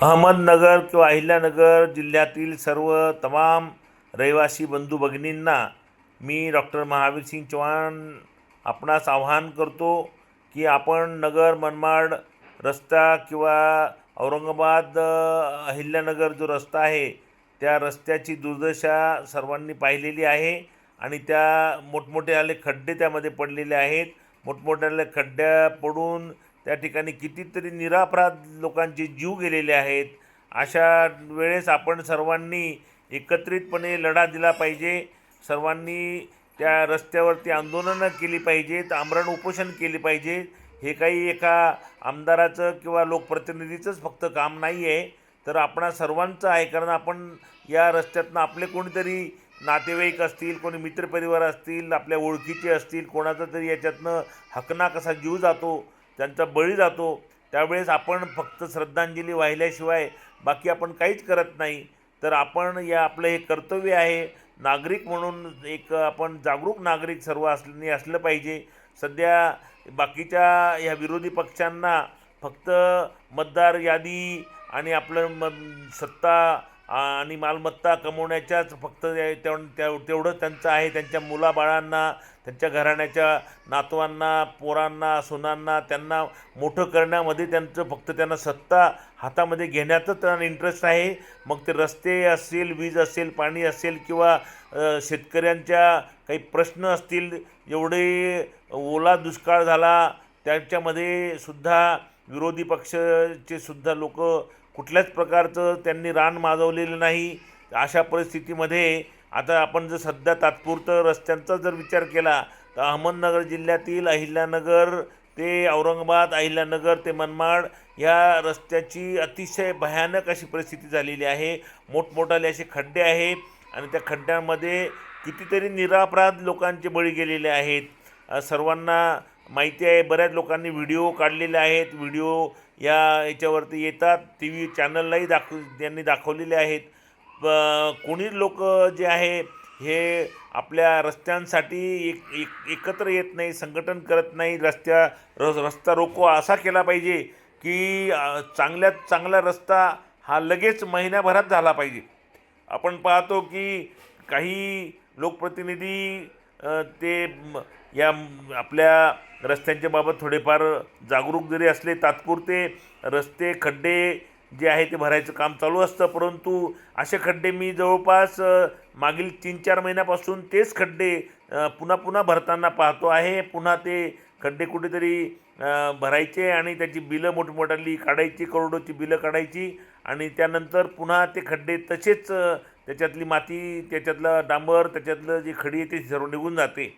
अहमदनगर किंवा अहिल्यानगर जिल्ह्यातील सर्व तमाम रहिवासी बंधू भगिनींना मी डॉक्टर महावीर सिंग चौहान आपणास आवाहन करतो की आपण नगर मनमाड रस्ता किंवा औरंगाबाद अहिल्यानगर जो रस्ता आहे त्या रस्त्याची दुर्दशा सर्वांनी पाहिलेली आहे आणि त्या मोठमोठे खड्डे त्यामध्ये पडलेले आहेत. मोठमोठ्याले खड्ड्या पडून त्या ठिकाणी कितीतरी निरपराध लोकांचे जीव गेलेले आहेत. अशा वेळेस आपण सर्वांनी एकत्रितपणे लढा दिला पाहिजे. सर्वांनी त्या रस्त्यावरती आंदोलनं केली पाहिजेत, आमरण उपोषण केली पाहिजे. हे काही एका आमदाराचं किंवा लोकप्रतिनिधीचंच फक्त काम नाही आहे, तर आपणा सर्वांचं आहे. कारण आपण या रस्त्यातनं आपले कोणीतरी नातेवाईक असतील, कोणी मित्रपरिवार असतील, आपल्या ओळखीचे असतील, कोणाचा तरी याच्यातनं हकना कसा जीव जातो, त्यांचा बळी जातो. त्यावेळेस आपण फक्त श्रद्धांजली वाहिल्याशिवाय बाकी आपण काहीच करत नाही. तर आपण आपलं हे कर्तव्य आहे नागरिक म्हणून, एक आपण जागरूक नागरिक सर्व असलं पाहिजे. सध्या बाकीच्या ह्या विरोधी पक्षांना फक्त मतदार यादी आणि आपलं सत्ता आणि मालमत्ता कमवण्याच्याच फक्त तेवढंच त्यांचं आहे. त्यांच्या मुलाबाळांना, त्यांच्या घराण्याच्या नातवांना, पोरांना, सुनांना त्यांना मोठं करण्यामध्ये त्यांचं फक्त त्यांना सत्ता हातामध्ये घेण्यातच त्यांना इंटरेस्ट आहे. मग ते रस्ते असतील, वीज असेल, पाणी असेल किंवा शेतकऱ्यांच्या काही प्रश्न असतील. एवढे ओला दुष्काळ झाला त्याच्यामध्ये सुद्धा विरोधी पक्षाचे सुद्धा लोक कुठल्याच प्रकारचं त्यांनी रान माजवलेलं नाही. अशा परिस्थितीमध्ये आता आपण जर सध्या तात्पुरतं रस्त्यांचा जर विचार केला तर अहमदनगर जिल्ह्यातील अहिल्यानगर ते औरंगाबाद, अहिल्यानगर ते मनमाड या रस्त्याची अतिशय भयानक अशी परिस्थिती झालेली आहे. मोठमोठाले असे खड्डे आहेत आणि त्या खड्ड्यांमध्ये कितीतरी निरपराध लोकांचे बळी गेलेले आहेत. सर्वांना माहिती आहे. बऱ्याच लोकांनी व्हिडिओ काढलेले आहेत. व्हिडिओ याच्यावरती येतात, टी व्ही चॅनललाही त्यांनी दाखवलेले आहेत. कोणी लोक जे आहे हे आपल्या रस्त्यांसाठी एकत्र येत नाही, संघटन करत नाही. रस्ता रोको असा केला पाहिजे की चांगल्यात चांगला रस्ता हा लगेच महिन्याभरात झाला पाहिजे. आपण पाहतो की काही लोकप्रतिनिधी ते या आपल्या रस्त्यांच्या बाबत थोडेफार जागरूक जरी असले, तात्पुरते रस्ते खड्डे जे आहे ते भरायचं काम चालू असतं. परंतु असे खड्डे मी जवळपास मागील 3-4 महिन्यापासून तेच खड्डे पुन्हा पुन्हा भरताना पाहतो आहे. पुन्हा ते खड्डे कुठेतरी भरायचे आणि त्याची बिलं मोठमोठाली काढायची, करोडोची बिलं काढायची आणि त्यानंतर पुन्हा ते खड्डे तसेच त्याच्यातली माती, त्याच्यातलं डांबर, त्याच्यातलं जी खडी आहे ते सर्व निघून जाते.